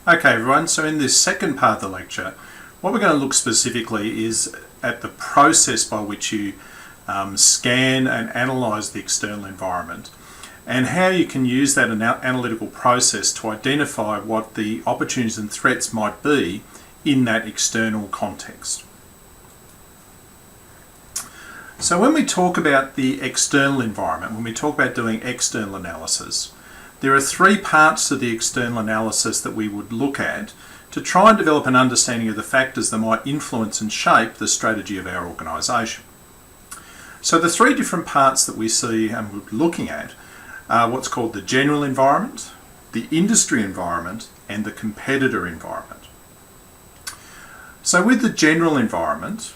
Okay everyone, so in this second part of the lecture, what we're going to look specifically is at the process by which you scan and analyse the external environment and how you can use that analytical process to identify what the opportunities and threats might be in that external context. So when we talk about the external environment, when we talk about doing external analysis, there are three parts to the external analysis that we would look at to try and develop an understanding of the factors that might influence and shape the strategy of our organisation. So the three different parts that we see and we're looking at are what's called the general environment, the industry environment, and the competitor environment. So with the general environment,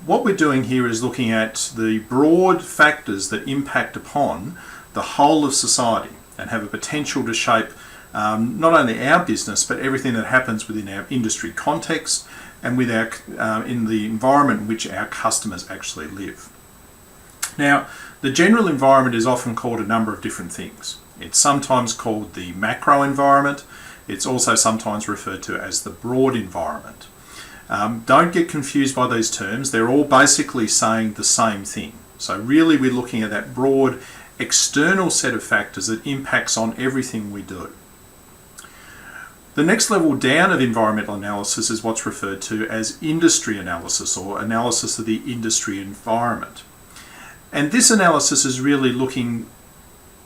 what we're doing here is looking at the broad factors that impact upon the whole of society and have a potential to shape not only our business but everything that happens within our industry context and with our in the environment in which our customers actually live. Now, the general environment is often called a number of different things. It's sometimes called the macro environment. It's also sometimes referred to as the broad environment. Don't get confused by these terms. They're all basically saying the same thing. So really we're looking at that broad external set of factors that impacts on everything we do. The next level down of environmental analysis is what's referred to as industry analysis or analysis of the industry environment. And this analysis is really looking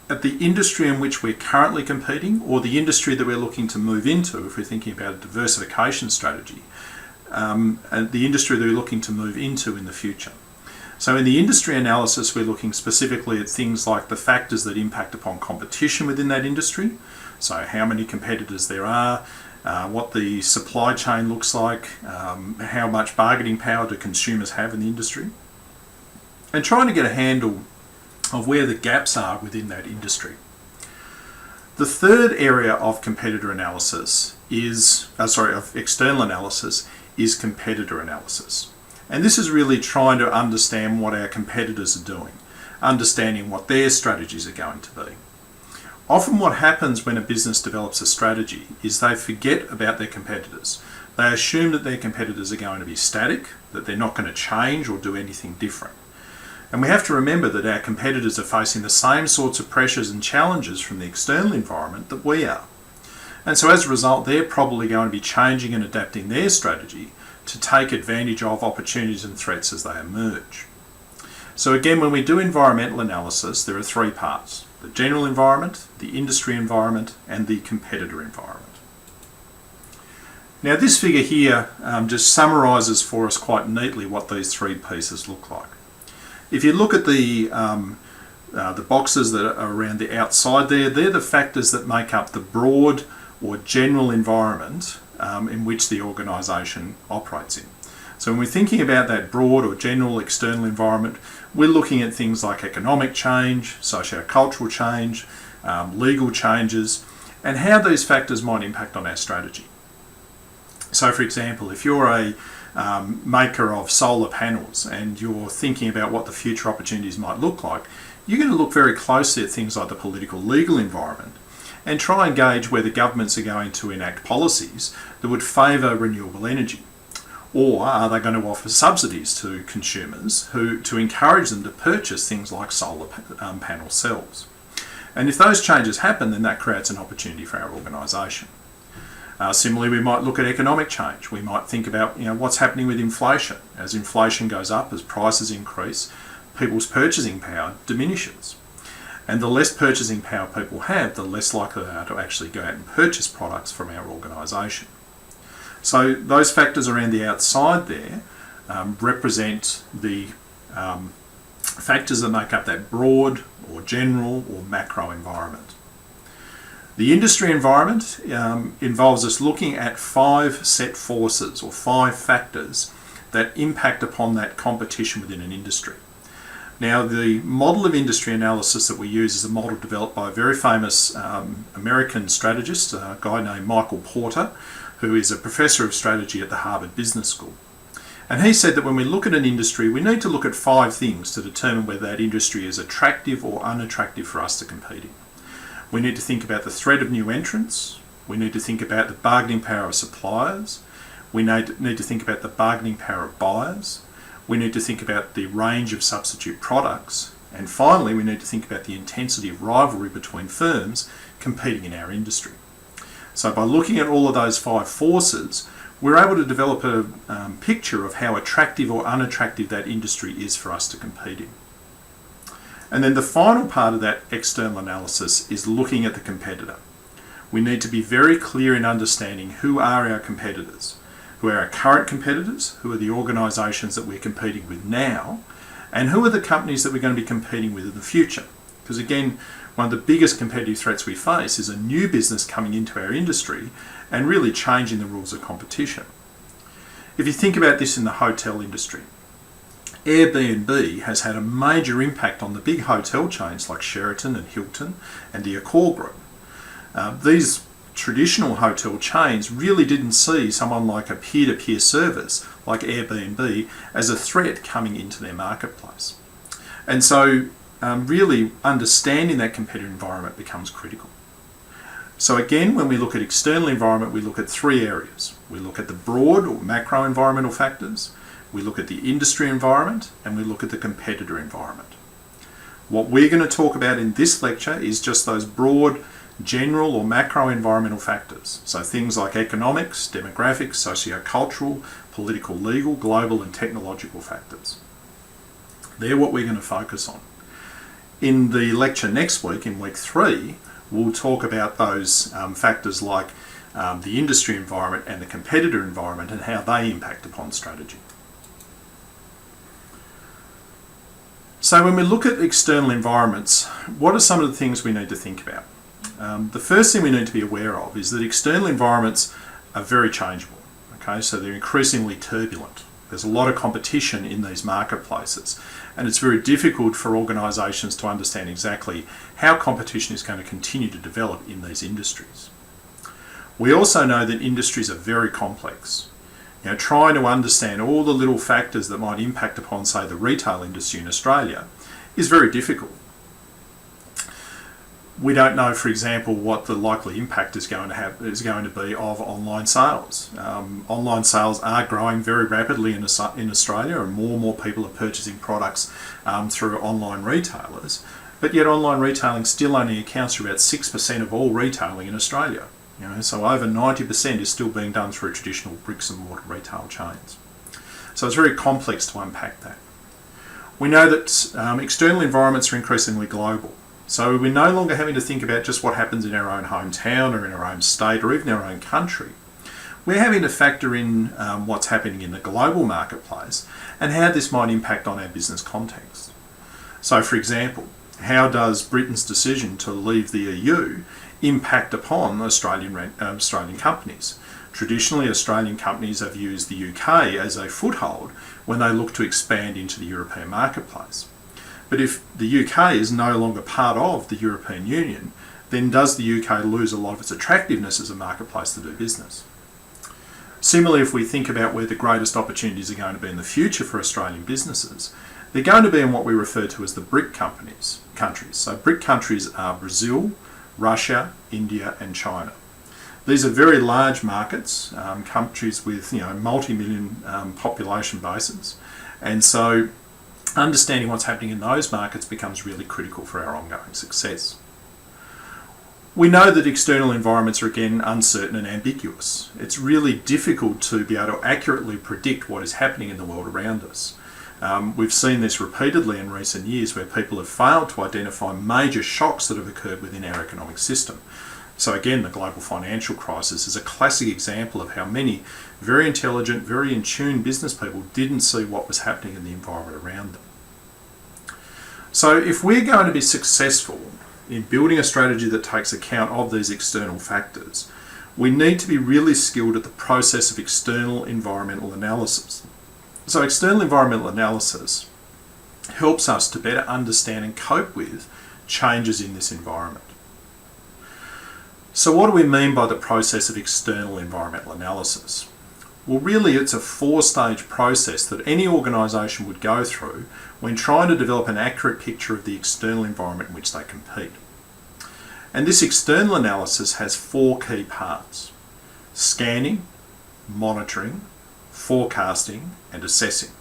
at the industry in which we're currently competing or the industry that we're looking to move into if we're thinking about a diversification strategy, and the industry that we're looking to move into in the future. So in the industry analysis, we're looking specifically at things like the factors that impact upon competition within that industry. So how many competitors there are, what the supply chain looks like, how much bargaining power do consumers have in the industry, and trying to get a handle of where the gaps are within that industry. The third area of competitor analysis is, of external analysis, is competitor analysis. And this is really trying to understand what our competitors are doing, understanding what their strategies are going to be. Often what happens when a business develops a strategy is they forget about their competitors. They assume that their competitors are going to be static, that they're not going to change or do anything different. And we have to remember that our competitors are facing the same sorts of pressures and challenges from the external environment that we are. And so as a result, they're probably going to be changing and adapting their strategy to take advantage of opportunities and threats as they emerge. So again, when we do environmental analysis, there are three parts: the general environment, the industry environment, and the competitor environment. Now this figure here just summarises for us quite neatly what these three pieces look like. If you look at the boxes that are around the outside there, they're the factors that make up the broad or general environment in which the organisation operates in. So when we're thinking about that broad or general external environment, we're looking at things like economic change, socio-cultural change, legal changes, and how these factors might impact on our strategy. So for example, if you're a maker of solar panels and you're thinking about what the future opportunities might look like, you're going to look very closely at things like the political legal environment and try and gauge whether governments are going to enact policies that would favour renewable energy. Or are they going to offer subsidies to consumers to encourage them to purchase things like solar panel cells? And if those changes happen, then that creates an opportunity for our organisation. Similarly, we might look at economic change. We might think about what's happening with inflation. As inflation goes up, as prices increase, people's purchasing power diminishes. And the less purchasing power people have, the less likely they are to actually go out and purchase products from our organisation. So those factors around the outside there represent the factors that make up that broad or general or macro environment. The industry environment involves us looking at five set forces or five factors that impact upon that competition within an industry. Now, the model of industry analysis that we use is a model developed by a very famous American strategist, a guy named Michael Porter, who is a professor of strategy at the Harvard Business School. And he said that when we look at an industry, we need to look at five things to determine whether that industry is attractive or unattractive for us to compete in. We need to think about the threat of new entrants, We need to think about the bargaining power of suppliers. We need to think about the bargaining power of buyers. We need to think about the range of substitute products. And finally, we need to think about the intensity of rivalry between firms competing in our industry. So by looking at all of those 5 forces, we're able to develop a picture of how attractive or unattractive that industry is for us to compete in. And then the final part of that external analysis is looking at the competitor. We need to be very clear in understanding who are our competitors, who are our current competitors, who are the organisations that we're competing with now, and who are the companies that we're going to be competing with in the future. Because again, one of the biggest competitive threats we face is a new business coming into our industry and really changing the rules of competition. If you think about this in the hotel industry, Airbnb has had a major impact on the big hotel chains like Sheraton and Hilton and the Accor Group. These traditional hotel chains really didn't see someone like a peer-to-peer service like Airbnb as a threat coming into their marketplace. And so really understanding that competitive environment becomes critical. So again, when we look at external environment, we look at 3 areas. We look at the broad or macro environmental factors, we look at the industry environment, and we look at the competitor environment. What we're going to talk about in this lecture is just those broad, general or macro environmental factors. So things like economics, demographics, socio-cultural, political, legal, global and technological factors. They're what we're going to focus on. In the lecture next week, in week 3, we'll talk about those factors like the industry environment and the competitor environment and how they impact upon strategy. So when we look at external environments, what are some of the things we need to think about? The first thing we need to be aware of is that external environments are very changeable. Okay, so they're increasingly turbulent. There's a lot of competition in these marketplaces, and it's very difficult for organisations to understand exactly how competition is going to continue to develop in these industries. We also know that industries are very complex. You know, trying to understand all the little factors that might impact upon, say, the retail industry in Australia is very difficult. We don't know, for example, what the likely impact is going to be of online sales. Online sales are growing very rapidly in Australia, and more people are purchasing products through online retailers. But yet, online retailing still only accounts for about 6% of all retailing in Australia. You know, so over 90% is still being done through traditional bricks and mortar retail chains. So it's very complex to unpack that. We know that external environments are increasingly global. So we're no longer having to think about just what happens in our own hometown or in our own state or even our own country. We're having to factor in what's happening in the global marketplace and how this might impact on our business context. So for example, how does Britain's decision to leave the EU impact upon Australian companies? Traditionally, Australian companies have used the UK as a foothold when they look to expand into the European marketplace. But if the UK is no longer part of the European Union, then does the UK lose a lot of its attractiveness as a marketplace to do business? Similarly, if we think about where the greatest opportunities are going to be in the future for Australian businesses, they're going to be in what we refer to as the BRIC countries. So BRIC countries are Brazil, Russia, India and China. These are very large markets, countries with multi-million population bases, and so understanding what's happening in those markets becomes really critical for our ongoing success. We know that external environments are again uncertain and ambiguous. It's really difficult to be able to accurately predict what is happening in the world around us. We've seen this repeatedly in recent years where people have failed to identify major shocks that have occurred within our economic system. So again, the global financial crisis is a classic example of how many very intelligent, very in tune business people didn't see what was happening in the environment around them. So if we're going to be successful in building a strategy that takes account of these external factors, we need to be really skilled at the process of external environmental analysis. So external environmental analysis helps us to better understand and cope with changes in this environment. So what do we mean by the process of external environmental analysis? Well, really it's a 4-stage process that any organisation would go through when trying to develop an accurate picture of the external environment in which they compete. And this external analysis has four key parts: scanning, monitoring, forecasting, and assessing.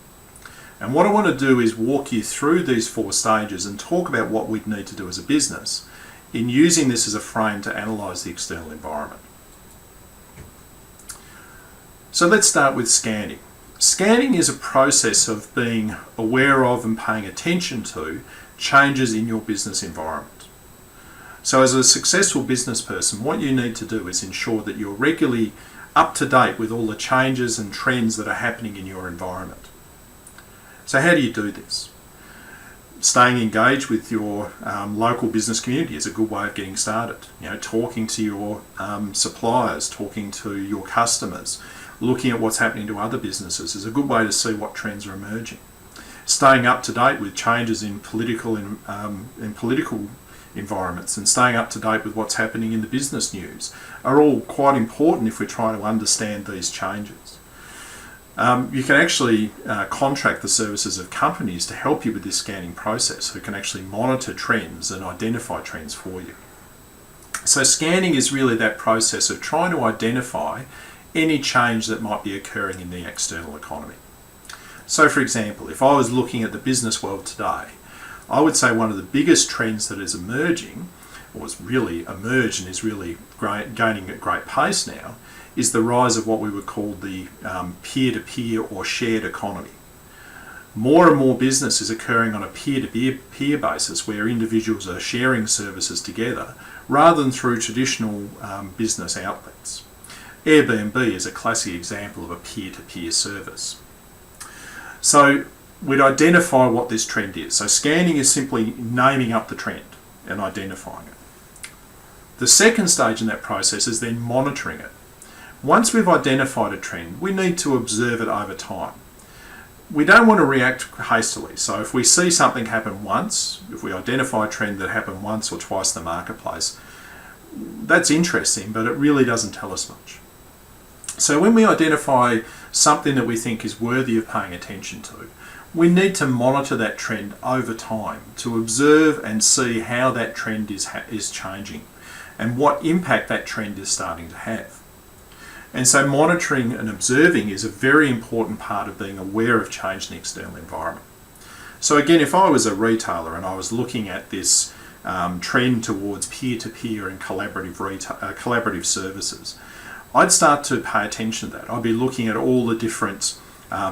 And what I want to do is walk you through these four stages and talk about what we'd need to do as a business in using this as a frame to analyse the external environment. So let's start with scanning. Scanning is a process of being aware of and paying attention to changes in your business environment. So as a successful business person, what you need to do is ensure that you're regularly up to date with all the changes and trends that are happening in your environment. So how do you do this? Staying engaged with your local business community is a good way of getting started. Talking to your suppliers, talking to your customers, looking at what's happening to other businesses is a good way to see what trends are emerging. Staying up to date with changes in political environments and staying up to date with what's happening in the business news are all quite important if we're trying to understand these changes. You can actually contract the services of companies to help you with this scanning process, who can actually monitor trends and identify trends for you. So scanning is really that process of trying to identify any change that might be occurring in the external economy. So for example, if I was looking at the business world today, I would say one of the biggest trends that is emerging, or has really emerged and is really gaining at great pace now, is the rise of what we would call the peer-to-peer or shared economy. More and more business is occurring on a peer-to-peer basis where individuals are sharing services together rather than through traditional business outlets. Airbnb is a classic example of a peer-to-peer service. So we'd identify what this trend is. So scanning is simply naming up the trend and identifying it. The second stage in that process is then monitoring it. Once we've identified a trend, we need to observe it over time. We don't want to react hastily. So if we see something happen once, if we identify a trend that happened once or twice in the marketplace, that's interesting, but it really doesn't tell us much. So when we identify something that we think is worthy of paying attention to, we need to monitor that trend over time to observe and see how that trend is changing and what impact that trend is starting to have. And so monitoring and observing is a very important part of being aware of change in the external environment. So again, if I was a retailer and I was looking at this trend towards peer-to-peer and collaborative services, I'd start to pay attention to that. I'd be looking at all the different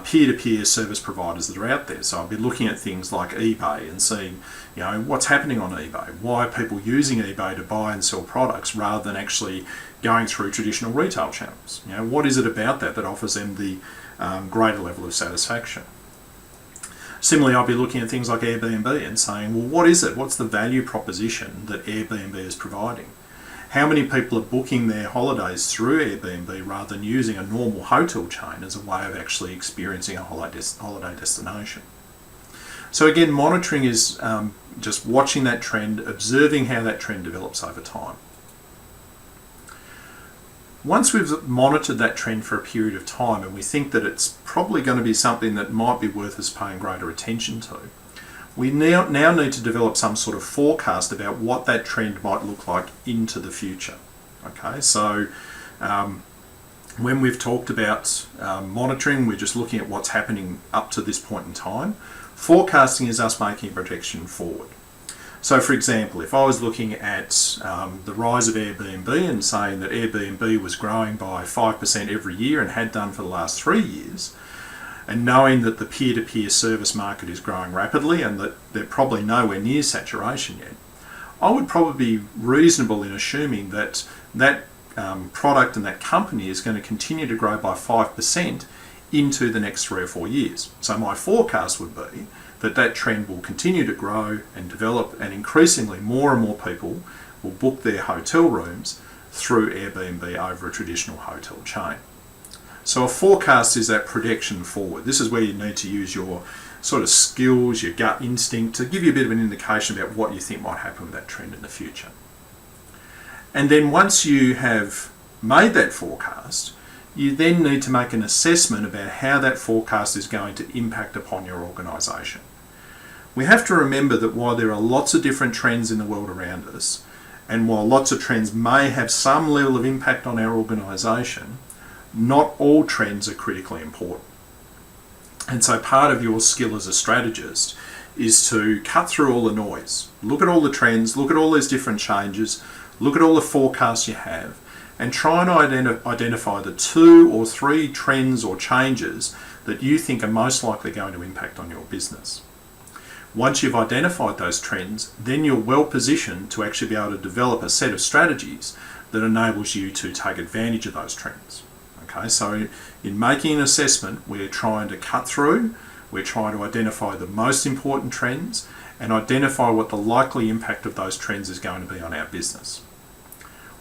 peer-to-peer service providers that are out there. So I'd be looking at things like eBay and seeing, what's happening on eBay. Why are people using eBay to buy and sell products rather than actually going through traditional retail channels? What is it about that offers them the greater level of satisfaction? Similarly, I'll be looking at things like Airbnb and saying, well, what is it? What's the value proposition that Airbnb is providing? How many people are booking their holidays through Airbnb rather than using a normal hotel chain as a way of actually experiencing a holiday destination? So again, monitoring is just watching that trend, observing how that trend develops over time. Once we've monitored that trend for a period of time and we think that it's probably going to be something that might be worth us paying greater attention to, we now need to develop some sort of forecast about what that trend might look like into the future. Okay, so when we've talked about monitoring, we're just looking at what's happening up to this point in time. Forecasting is us making a projection forward. So for example, if I was looking at the rise of Airbnb and saying that Airbnb was growing by 5% every year and had done for the last 3 years, and knowing that the peer-to-peer service market is growing rapidly and that they're probably nowhere near saturation yet, I would probably be reasonable in assuming that that product and that company is going to continue to grow by 5% into the next 3 or 4 years. So my forecast would be that that trend will continue to grow and develop, and increasingly more and more people will book their hotel rooms through Airbnb over a traditional hotel chain. So a forecast is that projection forward. This is where you need to use your sort of skills, your gut instinct to give you a bit of an indication about what you think might happen with that trend in the future. And then once you have made that forecast, you then need to make an assessment about how that forecast is going to impact upon your organisation. We have to remember that while there are lots of different trends in the world around us, And while lots of trends may have some level of impact on our organisation, not all trends are critically important. And so part of your skill as a strategist is to cut through all the noise, look at all the trends, look at all these different changes, look at all the forecasts you have, and try and identify the 2 or 3 trends or changes that you think are most likely going to impact on your business. Once you've identified those trends, then you're well positioned to actually be able to develop a set of strategies that enables you to take advantage of those trends. Okay, so in making an assessment, we're trying to cut through, we're trying to identify the most important trends and identify what the likely impact of those trends is going to be on our business.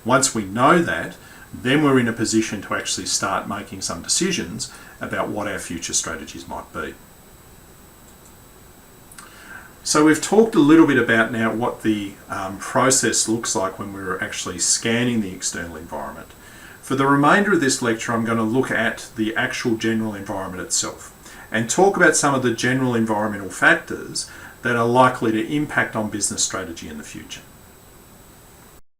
Once we know that, then we're in a position to actually start making some decisions about what our future strategies might be. So we've talked a little bit about now what the process looks like when we're actually scanning the external environment. For the remainder of this lecture, I'm going to look at the actual general environment itself and talk about some of the general environmental factors that are likely to impact on business strategy in the future.